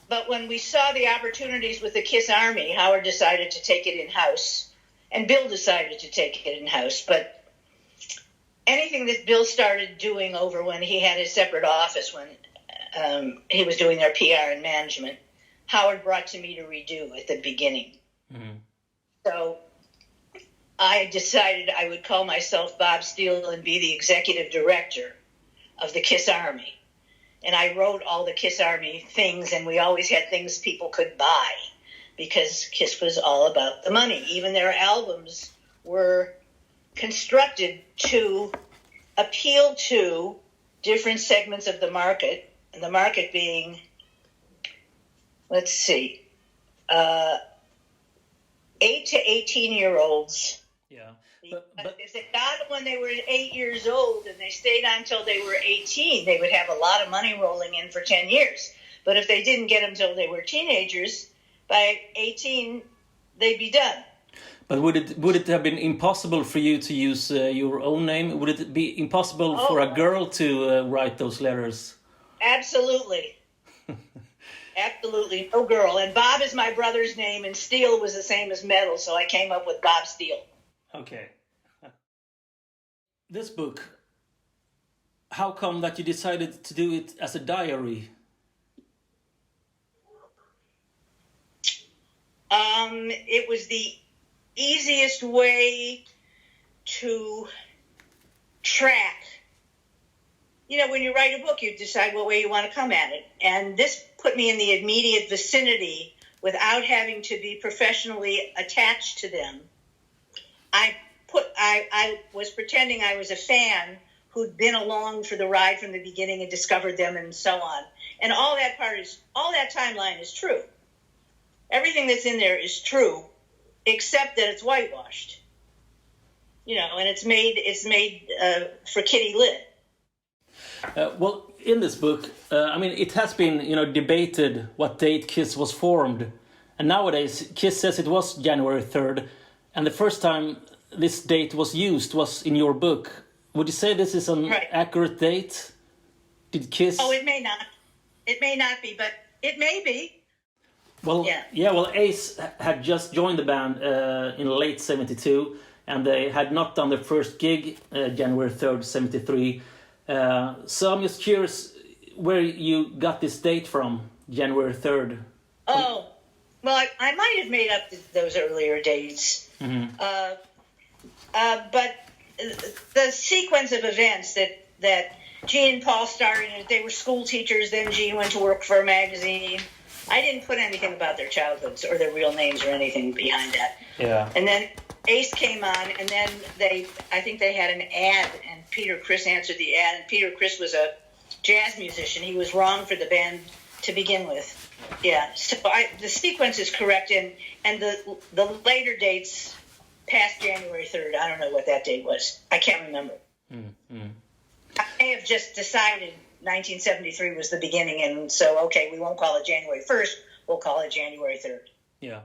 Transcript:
But when we saw the opportunities with the Kiss Army, Howard decided to take it in-house, and Bill decided to take it in-house. But anything that Bill started doing over when he had his separate office, when he was doing their PR and management, Howard brought to me to redo at the beginning. Mm-hmm. So I decided I would call myself Bob Steele and be the executive director of the Kiss Army. And I wrote all the Kiss Army things, and we always had things people could buy because Kiss was all about the money. Even their albums were constructed to appeal to different segments of the market, and the market being, 8 to 18-year-olds. Yeah. But if they got them when they were 8 years old and they stayed on until they were 18, they would have a lot of money rolling in for 10 years. But if they didn't get them until they were teenagers, by 18, they'd be done. But would it have been impossible for you to use your own name? Would it be impossible for a girl to write those letters? Absolutely. Absolutely. No girl. And Bob is my brother's name, and Steele was the same as metal, so I came up with Bob Steele. Okay. This book, how come that you decided to do it as a diary? It was the easiest way to track. You know, when you write a book, you decide what way you want to come at it. And this put me in the immediate vicinity without having to be professionally attached to them. I was pretending I was a fan who'd been along for the ride from the beginning and discovered them and so on. And all that timeline is true. Everything that's in there is true, except that it's whitewashed. You know, and it's made for kitty lit. Well, in this book, it has been, debated what date Kiss was formed. And nowadays, Kiss says it was January 3rd. And the first time this date was used was in your book. Would you say this is an accurate date? Did Kiss... Oh, it may not. It may not be, but it may be. Well, well, Ace had just joined the band in late 72, and they had not done their first gig January 3rd, 73. So I'm just curious where you got this date from, January 3rd. Oh, well, I might have made up those earlier dates. Mm-hmm. But the sequence of events that Gene and Paul started, they were school teachers, then Gene went to work for a magazine. I didn't put anything about their childhoods or their real names or anything behind that. Yeah. And then Ace came on, and then I think they had an ad, and Peter Criss answered the ad, and Peter Criss was a jazz musician. He was wrong for the band to begin with. Yeah, so the sequence is correct, and the later dates past January 3rd, I don't know what that date was. I can't remember. Mm-hmm. I may have just decided 1973 was the beginning, and so, okay, we won't call it January 1st, we'll call it January 3rd. Yeah.